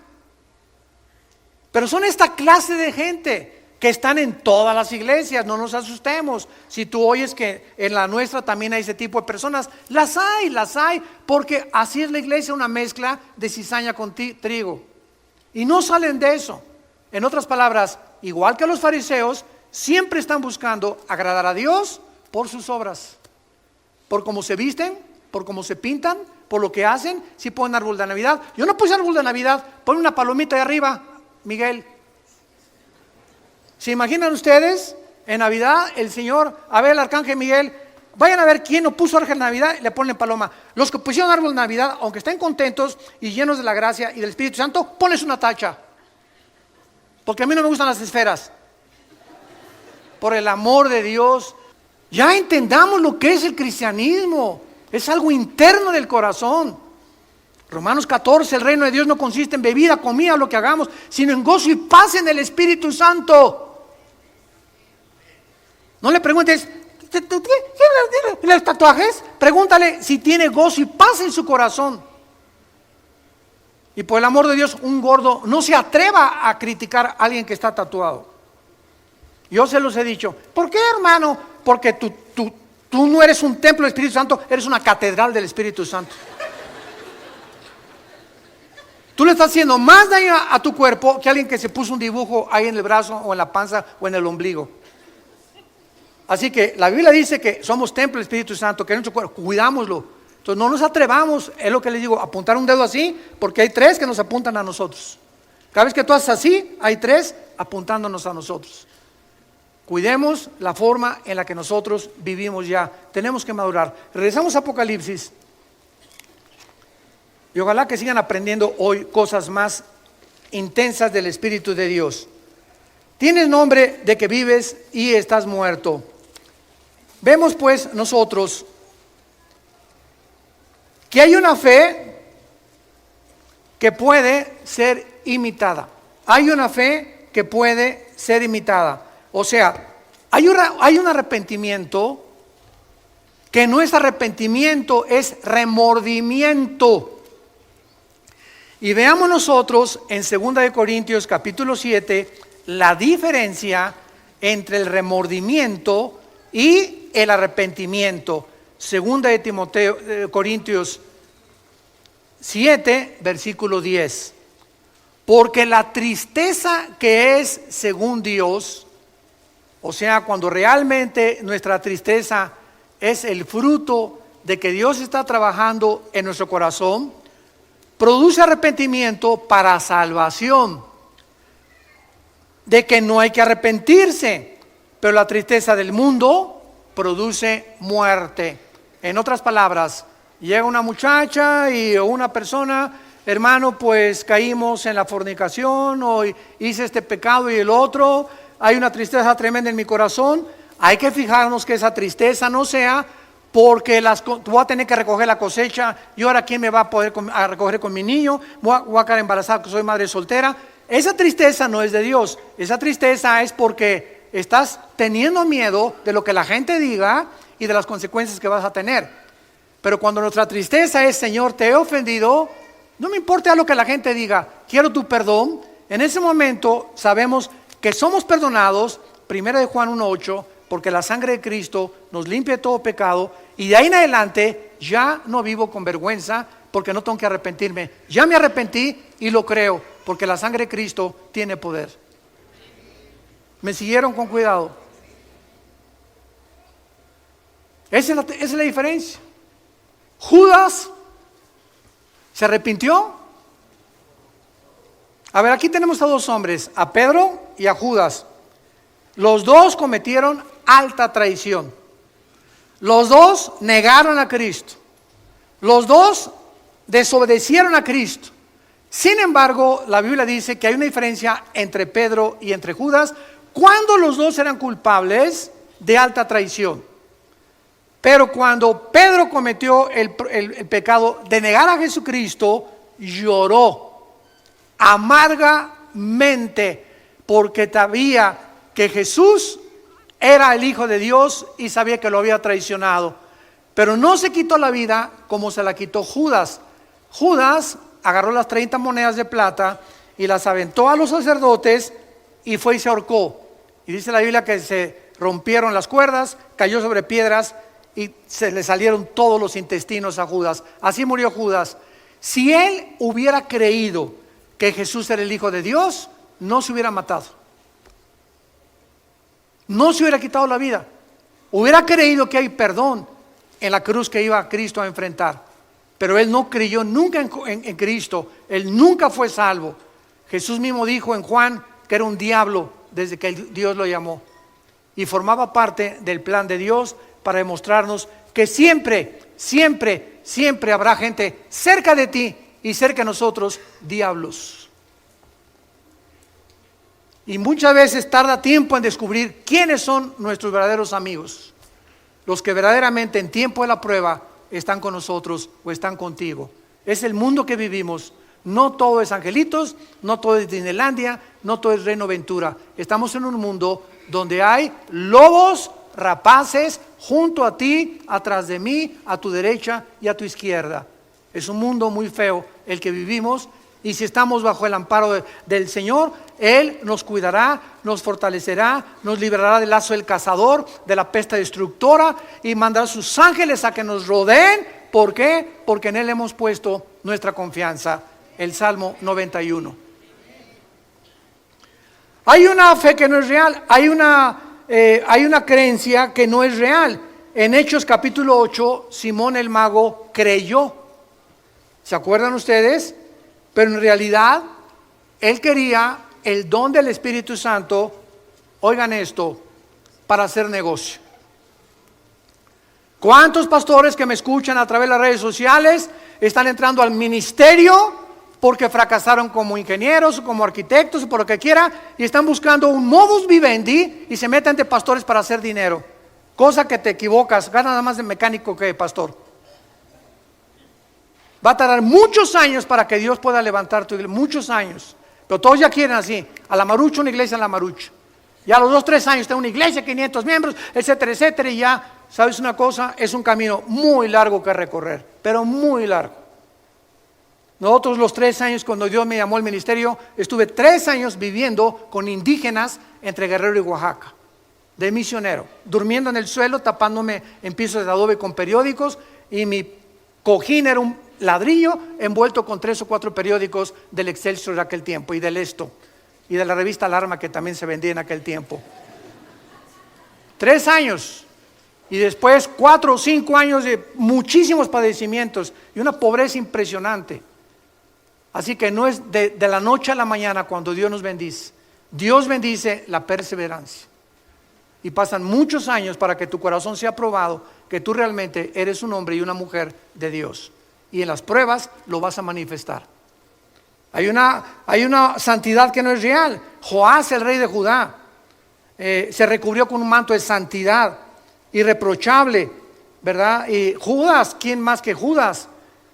Pero son esta clase de gente que están en todas las iglesias. No nos asustemos si tú oyes que en la nuestra también hay ese tipo de personas. Las hay, porque así es la iglesia, una mezcla de cizaña con trigo, y no salen de eso. En otras palabras, igual que los fariseos, siempre están buscando agradar a Dios por sus obras, por cómo se visten, por cómo se pintan, por lo que hacen. Si ponen árbol de Navidad, yo no puse árbol de Navidad, pon una palomita de arriba, Miguel. ¿Se imaginan ustedes en Navidad el Señor, a ver el arcángel Miguel, vayan a ver quién no puso árbol de Navidad, le ponen paloma? Los que pusieron árbol de Navidad, aunque estén contentos y llenos de la gracia y del Espíritu Santo, ponles una tacha, porque a mí no me gustan las esferas. Por el amor de Dios, ya entendamos lo que es el cristianismo. Es algo interno del corazón. Romanos 14, el reino de Dios no consiste en bebida, comida, lo que hagamos, sino en gozo y paz en el Espíritu Santo. No le preguntes, ¿los tatuajes? Pregúntale si tiene gozo y paz en su corazón. Y por el amor de Dios, un gordo no se atreva a criticar a alguien que está tatuado. Yo se los he dicho. ¿Por qué, hermano? Porque tú no eres un templo del Espíritu Santo, eres una catedral del Espíritu Santo. Tú le estás haciendo más daño a tu cuerpo que alguien que se puso un dibujo ahí en el brazo o en la panza o en el ombligo. Así que la Biblia dice que somos templo del Espíritu Santo, que es nuestro cuerpo, cuidámoslo. Entonces no nos atrevamos, es lo que les digo, apuntar un dedo así, porque hay 3 que nos apuntan a nosotros. Cada vez que tú haces así, hay 3 apuntándonos a nosotros. Cuidemos la forma en la que nosotros vivimos ya. Tenemos que madurar. Regresamos a Apocalipsis. Y ojalá que sigan aprendiendo hoy cosas más intensas del Espíritu de Dios. Tienes nombre de que vives y estás muerto. Vemos pues nosotros que hay una fe que puede ser imitada. Hay una fe que puede ser imitada. O sea, hay un arrepentimiento que no es arrepentimiento, es remordimiento. Y veamos nosotros en 2 Corintios capítulo 7 la diferencia entre el remordimiento y el arrepentimiento. 2 Corintios 7, versículo 10. Porque la tristeza que es según Dios, o sea, cuando realmente nuestra tristeza es el fruto de que Dios está trabajando en nuestro corazón, produce arrepentimiento para salvación, de que no hay que arrepentirse, pero la tristeza del mundo produce muerte. En otras palabras, llega una muchacha o una persona, hermano, pues caímos en la fornicación o hice este pecado y el otro, hay una tristeza tremenda en mi corazón. Hay que fijarnos que esa tristeza no sea porque voy a tener que recoger la cosecha y ahora quién me va a poder recoger con mi niño, voy a quedar embarazada que soy madre soltera. Esa tristeza no es de Dios, esa tristeza es porque estás teniendo miedo de lo que la gente diga y de las consecuencias que vas a tener. Pero cuando nuestra tristeza es, Señor, te he ofendido, no me importa lo que la gente diga, quiero tu perdón. En ese momento sabemos que somos perdonados, 1 Juan 1:8, porque la sangre de Cristo nos limpia de todo pecado, y de ahí en adelante ya no vivo con vergüenza porque no tengo que arrepentirme. Ya me arrepentí y lo creo, porque la sangre de Cristo tiene poder. ¿Me siguieron con cuidado? Esa es la diferencia. Judas se arrepintió. A ver, aquí tenemos a 2 hombres, a Pedro y a Judas. Los 2 cometieron alta traición. Los 2 negaron a Cristo. Los 2 desobedecieron a Cristo. Sin embargo, la Biblia dice que hay una diferencia entre Pedro y entre Judas cuando los 2 eran culpables de alta traición. Pero cuando Pedro cometió el pecado de negar a Jesucristo, lloró amargamente porque sabía que Jesús era el Hijo de Dios y sabía que lo había traicionado. Pero no se quitó la vida como se la quitó Judas. Judas agarró las 30 monedas de plata y las aventó a los sacerdotes y fue y se ahorcó. Y dice la Biblia que se rompieron las cuerdas, cayó sobre piedras y se le salieron todos los intestinos a Judas. Así murió Judas. Si él hubiera creído que Jesús era el Hijo de Dios, no se hubiera matado. No se hubiera quitado la vida. Hubiera creído que hay perdón en la cruz que iba Cristo a enfrentar. Pero él no creyó nunca en Cristo. Él nunca fue salvo. Jesús mismo dijo en Juan que era un diablo desde que Dios lo llamó. Y formaba parte del plan de Dios para demostrarnos que siempre, siempre, siempre habrá gente cerca de ti y cerca de nosotros, diablos. Y muchas veces tarda tiempo en descubrir quiénes son nuestros verdaderos amigos. Los que verdaderamente en tiempo de la prueba están con nosotros o están contigo. Es el mundo que vivimos. No todo es angelitos, no todo es Disneylandia, no todo es Reino Ventura. Estamos en un mundo donde hay lobos rapaces junto a ti, atrás de mí, a tu derecha y a tu izquierda. Es un mundo muy feo el que vivimos Y si estamos bajo el amparo del Señor, Él nos cuidará, nos fortalecerá, nos librará del lazo del cazador, de la peste destructora, y mandará sus ángeles a que nos rodeen. ¿Por qué? Porque en Él hemos puesto nuestra confianza. El Salmo 91. Hay una fe que no es real, hay una creencia que no es real. En Hechos capítulo 8, Simón el mago creyó. ¿Se acuerdan ustedes? Pero en realidad, él quería el don del Espíritu Santo, oigan esto, para hacer negocio. ¿Cuántos pastores que me escuchan a través de las redes sociales están entrando al ministerio porque fracasaron como ingenieros, como arquitectos, o por lo que quiera, y están buscando un modus vivendi y se meten de pastores para hacer dinero? Cosa que te equivocas, gana nada más de mecánico que de pastor. Va a tardar muchos años para que Dios pueda levantar tu iglesia, muchos años. Pero todos ya quieren así, a la marucha, una iglesia en la marucha. Ya a los 2, 3 años tengo una iglesia, 500 miembros, etcétera, etcétera, y ya, ¿sabes una cosa? Es un camino muy largo que recorrer, pero muy largo. Nosotros los 3 años, cuando Dios me llamó al ministerio, estuve 3 años viviendo con indígenas entre Guerrero y Oaxaca, de misionero, durmiendo en el suelo, tapándome en pisos de adobe con periódicos, y mi cojín era un ladrillo envuelto con 3 o 4 periódicos del Excelsior de aquel tiempo, y del Esto, y de la revista Alarma, que también se vendía en aquel tiempo. 3 años, y después 4 o 5 años de muchísimos padecimientos y una pobreza impresionante. Así que no es de la noche a la mañana cuando Dios nos bendice. Dios bendice la perseverancia. Y pasan muchos años para que tu corazón sea probado, que tú realmente eres un hombre y una mujer de Dios. Y en las pruebas lo vas a manifestar. Hay una santidad que no es real. Joás, el rey de Judá, se recubrió con un manto de santidad, irreprochable, ¿verdad? Y Judas, ¿quién más que Judas?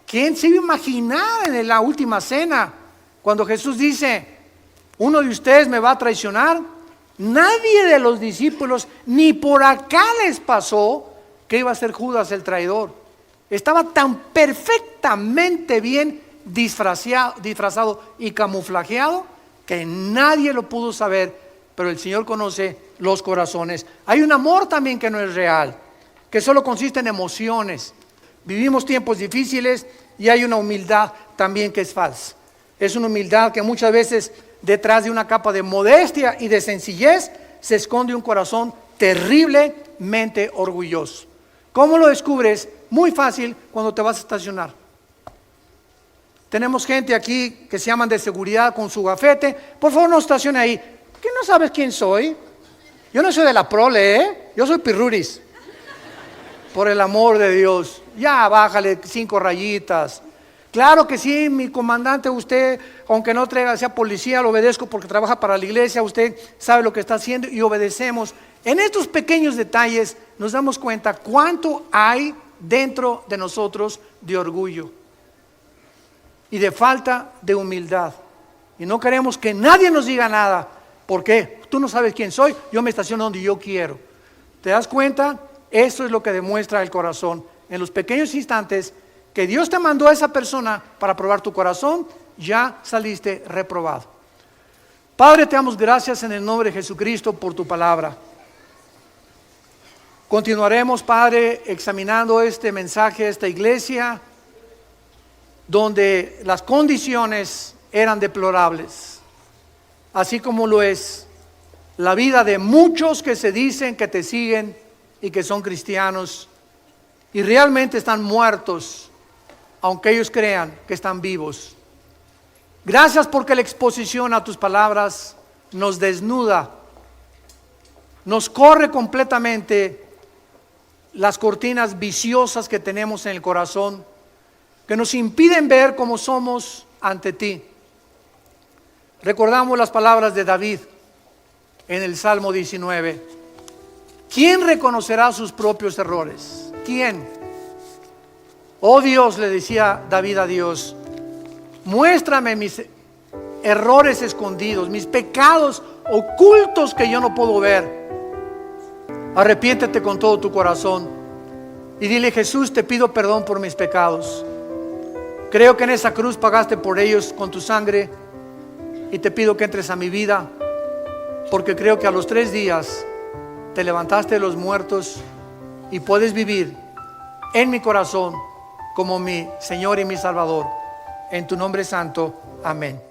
¿Quién se iba a imaginar en la última cena, cuando Jesús dice, uno de ustedes me va a traicionar? Nadie de los discípulos, ni por acá les pasó que iba a ser Judas el traidor. Estaba tan perfectamente bien disfrazado y camuflajeado que nadie lo pudo saber, pero el Señor conoce los corazones. Hay un amor también que no es real, que solo consiste en emociones. Vivimos tiempos difíciles y hay una humildad también que es falsa. Es una humildad que muchas veces detrás de una capa de modestia y de sencillez se esconde un corazón terriblemente orgulloso. ¿Cómo lo descubres? Muy fácil, cuando te vas a estacionar. Tenemos gente aquí que se llaman de seguridad con su gafete. Por favor, no estacione ahí. ¿Qué no sabes quién soy? Yo no soy de la prole, Yo soy Pirruris. Por el amor de Dios, ya bájale 5 rayitas. Claro que sí, mi comandante, usted, aunque no sea policía, lo obedezco porque trabaja para la iglesia, usted sabe lo que está haciendo y obedecemos. En estos pequeños detalles nos damos cuenta cuánto hay dentro de nosotros de orgullo y de falta de humildad. Y no queremos que nadie nos diga nada. ¿Por qué? Tú no sabes quién soy, yo me estaciono donde yo quiero. ¿Te das cuenta? Eso es lo que demuestra el corazón. En los pequeños instantes que Dios te mandó a esa persona para probar tu corazón, ya saliste reprobado. Padre, te damos gracias en el nombre de Jesucristo por tu palabra. Continuaremos, Padre, examinando este mensaje, esta iglesia, donde las condiciones eran deplorables, así como lo es la vida de muchos que se dicen que te siguen y que son cristianos y realmente están muertos, aunque ellos crean que están vivos. Gracias porque la exposición a tus palabras nos desnuda, nos corre completamente las cortinas viciosas que tenemos en el corazón, que nos impiden ver cómo somos ante ti. Recordamos las palabras de David en el Salmo 19. ¿Quién reconocerá sus propios errores? ¿Quién? Oh Dios, le decía David a Dios, muéstrame mis errores escondidos, mis pecados ocultos que yo no puedo ver. Arrepiéntete con todo tu corazón y dile: Jesús, te pido perdón por mis pecados. Creo que en esa cruz pagaste por ellos con tu sangre y te pido que entres a mi vida, porque creo que a los 3 días te levantaste de los muertos y puedes vivir en mi corazón como mi Señor y mi Salvador. En tu nombre santo, amén.